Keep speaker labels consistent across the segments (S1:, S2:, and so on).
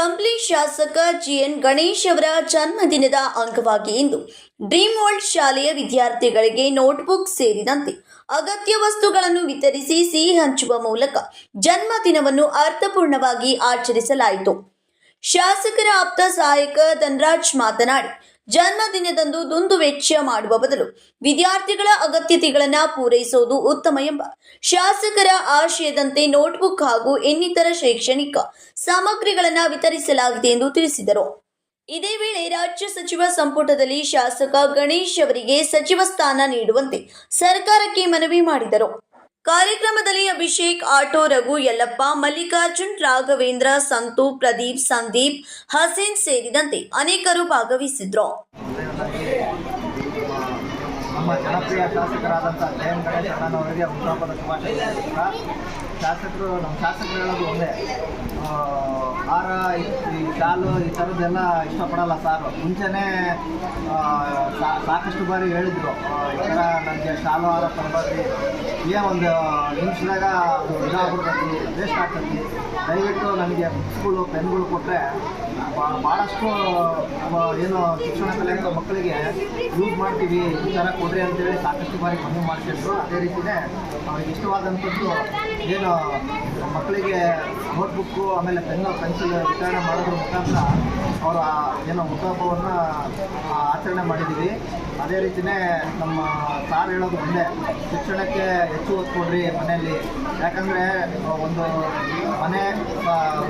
S1: ಕಂಪ್ಲಿ ಶಾಸಕ ಜಿಎನ್ ಗಣೇಶ್ ಅವರ ಜನ್ಮದಿನದ ಅಂಗವಾಗಿ ಇಂದು ಡ್ರೀಮ್ ವರ್ಲ್ಡ್ ಶಾಲೆಯ ವಿದ್ಯಾರ್ಥಿಗಳಿಗೆ ನೋಟ್ಬುಕ್ ಸೇರಿದಂತೆ ಅಗತ್ಯ ವಸ್ತುಗಳನ್ನು ವಿತರಿಸಿ ಸಿಹಿ ಹಂಚುವ ಮೂಲಕ ಜನ್ಮದಿನವನ್ನು ಅರ್ಥಪೂರ್ಣವಾಗಿ ಆಚರಿಸಲಾಯಿತು. ಶಾಸಕರ ಆಪ್ತ ಸಹಾಯಕ ಧನರಾಜ್ ಮಾತನಾಡಿ, ಜನ್ಮದಿನದಂದು ದುಂದು ವೆಚ್ಚ ಮಾಡುವ ಬದಲು ವಿದ್ಯಾರ್ಥಿಗಳ ಅಗತ್ಯತೆಗಳನ್ನು ಪೂರೈಸುವುದು ಉತ್ತಮ ಎಂಬ ಶಾಸಕರ ಆಶಯದಂತೆ ನೋಟ್ಬುಕ್ ಹಾಗೂ ಇನ್ನಿತರ ಶೈಕ್ಷಣಿಕ ಸಾಮಗ್ರಿಗಳನ್ನು ವಿತರಿಸಲಾಗಿದೆ ಎಂದು ತಿಳಿಸಿದರು. ಇದೇ ವೇಳೆ ರಾಜ್ಯ ಸಚಿವ ಸಂಪುಟದಲ್ಲಿ ಶಾಸಕ ಗಣೇಶ್ ಅವರಿಗೆ ಸಚಿವ ಸ್ಥಾನ ನೀಡುವಂತೆ ಸರ್ಕಾರಕ್ಕೆ ಮನವಿ ಮಾಡಿದರು. ಕಾರ್ಯಕ್ರಮದಲ್ಲಿ ಅಭಿಷೇಕ್, ಆಟೋ ರಘು, ಯಲ್ಲಪ್ಪ, ಮಲ್ಲಿಕಾರ್ಜುನ್, ರಾಘವೇಂದ್ರ, ಸಂತು, ಪ್ರದೀಪ್, ಸಂದೀಪ್, ಹಸೀನ್ ಸೇರಿದಂತೆ ಅನೇಕರು ಭಾಗವಹಿಸಿದ್ರು.
S2: ನಮ್ಮ ಜನಪ್ರಿಯ ಶಾಸಕರಾದಂಥ ಜಿಎನ್ ಗಣೇಶ್ ಅಣ್ಣನವರಿಗೆ ಹುಟ್ಟುಹಬ್ಬದ ಶುಭಾಶಯ. ಶಾಸಕರು ಹೇಳೋದು ಒಂದೇ, ಹಾರ, ಈ ಶಾಲು ಈ ಥರದ್ದೆಲ್ಲ ಇಷ್ಟಪಡಲ್ಲ ಸಾರು. ಮುಂಚೆನೇ ಸಾಕಷ್ಟು ಬಾರಿ ಹೇಳಿದರು, ಈ ಥರ ನನಗೆ ಶಾಲು ಹಾರ ತರಬಾರ್ದು, ಒಂದು ನಿಮಿಷದಾಗ ಅದು ಇದಾಗ್ಬಿಡ್ತೈತಿ, ವೇಸ್ಟ್ ಆಗ್ತೈತಿ, ದಯವಿಟ್ಟು ನನಗೆ ಬುಕ್ಸ್ಗಳು ಪೆನ್ಗಳು ಕೊಟ್ಟರೆ ಭಾಳಷ್ಟು ಏನು ಶಿಕ್ಷಣ ಕಲಿಯುವಂಥ ಮಕ್ಕಳಿಗೆ ಯೂಸ್ ಮಾಡ್ತೀವಿ, ಈ ಥರ ಕೊಡ್ರಿ ಅಂತೇಳಿ ಸಾಕಷ್ಟು ಬಾರಿ ಮನವಿ ಮಾಡ್ತಿದ್ರು. ಅದೇ ರೀತಿಯೇ ಅವ್ರಿಗೆ ಇಷ್ಟವಾದಂಥದ್ದು ಏನು ಮಕ್ಕಳಿಗೆ ನೋಟ್ಬುಕ್ಕು ಆಮೇಲೆ ಪೆನ್ನು ಪೆನ್ಸಿಲ್ ವಿತರಣೆ ಮಾಡೋದ್ರ ಮುಖಾಂತರ ಅವರು ಏನೋ ಹುಟ್ಟುಹಬ್ಬವನ್ನು ಆಚರಣೆ ಮಾಡಿದ್ದೀವಿ. ಅದೇ ರೀತಿಯೇ ನಮ್ಮ ಸಾರ್ ಹೇಳೋದು ಒಂದೇ, ಶಿಕ್ಷಣಕ್ಕೆ ಹೆಚ್ಚು ಒತ್ತು ಕೊಡ್ರಿ ಮನೆಯಲ್ಲಿ. ಯಾಕಂದರೆ ಒಂದು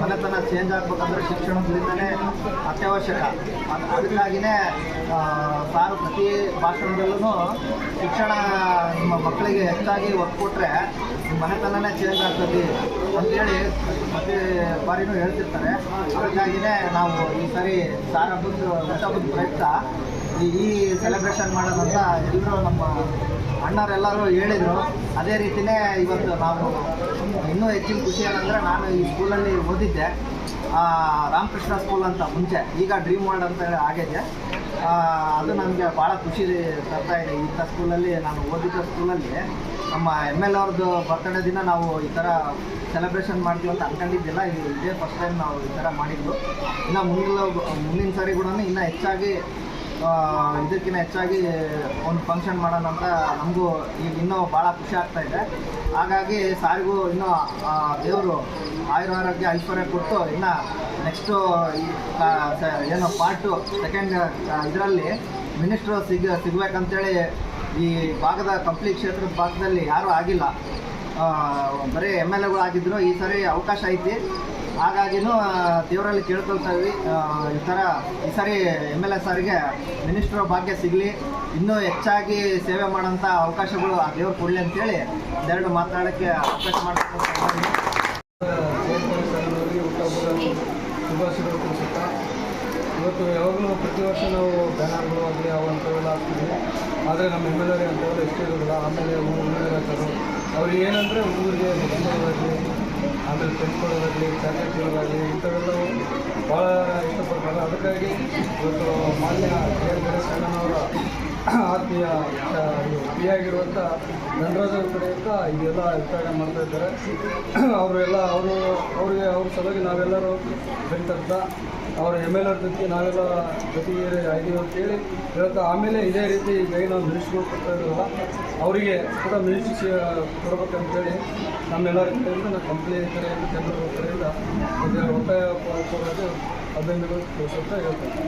S2: ಮನೆತನ ಚೇಂಜ್ ಆಗಬೇಕಂದ್ರೆ ಶಿಕ್ಷಣದಿಂದಲೇ ಅತ್ಯವಶ್ಯಕ. ಅದಕ್ಕಾಗಿಯೇ ಸಾರು ಪ್ರತಿ ಭಾಷಣದಲ್ಲೂ ಶಿಕ್ಷಣ ನಿಮ್ಮ ಮಕ್ಕಳಿಗೆ ಹೆಚ್ಚಾಗಿ ಒತ್ತು ಕೊಟ್ಟರೆ ಮನೆತನನೇ ಚೇಂಜ್ ಆಗ್ತದೆ ಅಂತೇಳಿ ಪ್ರತಿ ಬಾರಿನೂ ಹೇಳ್ತಿರ್ತಾರೆ. ಅದಕ್ಕಾಗಿಯೇ ನಾವು ಈ ಸಾರಿ ಸಾರ್ ಹುಟ್ಟುಹಬ್ಬದ ಪ್ರಯುಕ್ತ ಈ ಸೆಲೆಬ್ರೇಷನ್ ಮಾಡೋದಂತ ಎಲ್ಲರೂ ನಮ್ಮ ಅಣ್ಣವರೆಲ್ಲರೂ ಹೇಳಿದರು. ಅದೇ ರೀತಿಯೇ ಇವತ್ತು ನಾವು ಇನ್ನೂ ಹೆಚ್ಚಿನ ಖುಷಿ ಏನಂದರೆ, ನಾನು ಈ ಸ್ಕೂಲಲ್ಲಿ ಓದಿದ್ದೆ, ರಾಮಕೃಷ್ಣ ಸ್ಕೂಲ್ ಅಂತ ಮುಂಚೆ, ಈಗ ಡ್ರೀಮ್ ವರ್ಲ್ಡ್ ಅಂತ ಹೇಳಿ ಆಗಿದೆ. ಅದು ನನಗೆ ಭಾಳ ಖುಷಿ ತರ್ತಾ ಇದೆ. ಇಂಥ ಸ್ಕೂಲಲ್ಲಿ ನಾನು ಓದಿದ್ದ ಸ್ಕೂಲಲ್ಲಿ ನಮ್ಮ ML ಅವ್ರದ್ದು ಬರ್ತ್ಡೇ ದಿನ ನಾವು ಈ ಥರ ಸೆಲೆಬ್ರೇಷನ್ ಮಾಡ್ತೀವಿ ಅಂತ ಅಂದ್ಕೊಂಡಿದ್ದಿಲ್ಲ. ಇದೇ ಫಸ್ಟ್ ಟೈಮ್ ನಾವು ಈ ಥರ ಮಾಡಿದ್ದು. ಇನ್ನು ಮುಂದಿನ ಸಾರಿ ಕೂಡ ಇನ್ನೂ ಹೆಚ್ಚಾಗಿ ಇದಕ್ಕಿಂತ ಹೆಚ್ಚಾಗಿ ಒಂದು ಫಂಕ್ಷನ್ ಮಾಡೋಣ ಅಂತ ನಮಗೂ ಈಗ ಇನ್ನೂ ಭಾಳ ಖುಷಿ ಆಗ್ತಾಯಿದೆ. ಹಾಗಾಗಿ ಸಾರಿಗೂ ಇನ್ನೂ ದೇವರು ಆಯುರಾರೋಗ್ಯ ಐಶ್ವರ್ಯ ಕೊಟ್ಟು ಇನ್ನು ನೆಕ್ಸ್ಟು ಏನು ಪಾರ್ಟು ಸೆಕೆಂಡ್ ಇದರಲ್ಲಿ ಮಿನಿಸ್ಟ್ರು ಸಿಗಬೇಕಂತೇಳಿ ಈ ಭಾಗದ ಕಂಪ್ಲಿ ಕ್ಷೇತ್ರದ ಭಾಗದಲ್ಲಿ ಯಾರೂ ಆಗಿಲ್ಲ, ಬರೀ MLAಗಳು ಆಗಿದ್ದರು. ಈ ಸಾರಿ ಅವಕಾಶ ಐತಿ, ಹಾಗಾಗಿನೂ ದೇವರಲ್ಲಿ ಕೇಳ್ಕೊಳ್ತಾ ಇದ್ವಿ, ಈ ಸಾರಿ MLA ಸಾರಿಗೆ ಮಿನಿಸ್ಟ್ರ್ ಭಾಗ್ಯ ಸಿಗಲಿ, ಇನ್ನೂ ಹೆಚ್ಚಾಗಿ ಸೇವೆ ಮಾಡೋಂಥ ಅವಕಾಶಗಳು ಆ ದೇವ್ರು ಕೊಡಲಿ ಅಂತೇಳಿ ಒಂದೆರಡು ಮಾತಾಡೋಕ್ಕೆ ಅವಕಾಶ ಮಾಡ್ಕೊಂಡು
S3: ಶುಭಾಶಯಗಳು ತಿಳಿಸುತ್ತಾ, ಇವತ್ತು ಯಾವಾಗಲೂ ಪ್ರತಿ ವರ್ಷ ನಾವು ಬ್ಯಾನರ್ಗಳು ಆಗಲಿ ಅವಂಥವೆಲ್ಲ ಹಾಕ್ತೀವಿ. ಆದರೆ ನಮ್ಮ MLA ಅಂಥವ್ರು ಎಷ್ಟು ಇರೋದಿಲ್ಲ. ಆಮೇಲೆ ಹಾಕೋರು ಅವ್ರಿಗೆ ಏನಂದರೆ ಹುಡುಗರಿಗೆ ಮಕ್ಕಳಾಗಲಿ, ಆಮೇಲೆ ಪೆನ್ಸ್ಗಳಾಗಲಿ, ಚಾಕ್ಲೇಟ್ಗಳಾಗಲಿ ಇಂಥವೆಲ್ಲವೂ ಭಾಳ ಇಷ್ಟಪಡ್ತಾರೆ. ಅದಕ್ಕಾಗಿ ಇವತ್ತು ಮಾನ್ಯ ಜಿಎನ್ ಗಣೇಶ್ ಅಣ್ಣನವರ ಆತ್ಮೀಯ ಪಿ ಆಗಿರುವಂಥ ಧನರಾಜ್ ಅವ್ರ ಕಡೆಯಿಂದ ಇದೆಲ್ಲ ವಿತರಣೆ ಮಾಡ್ತಾಯಿದ್ದಾರೆ. ಅವ್ರಿಗೆ ಅವ್ರ ಸಲುವಾಗಿ ನಾವೆಲ್ಲರೂ ಬೆಂತ ಅವರ MLA ಜೊತೆ ನಾವೆಲ್ಲ ಜೊತೆಗೆ ಇದೀವಿ ಅಂತೇಳಿ ಹೇಳ್ತಾ, ಆಮೇಲೆ ಇದೇ ರೀತಿ ಈಗ ನಾವು ಮಿನಿಸ್ಟ್ರು ಕೊಡ್ತಾ ಇರೋಲ್ಲ ಅವರಿಗೆ ಕೂಡ ಮಿನಿಸ್ಟ್ರಿ ಕೊಡಬೇಕಂತೇಳಿ ನಮ್ಮೆಲ್ಲರ ಕಡೆಯಿಂದ ನಾವು ಕಂಪ್ನಿ ಕಡೆಯಿಂದ ಜನರ ಕಡೆಯಿಂದ ಒತ್ತಾಯ ಕೊಡೋದು ಅಭಿನಂದನೆಗಳು ತಿಳಿಸುತ್ತಾ ಹೇಳ್ತೇವೆ.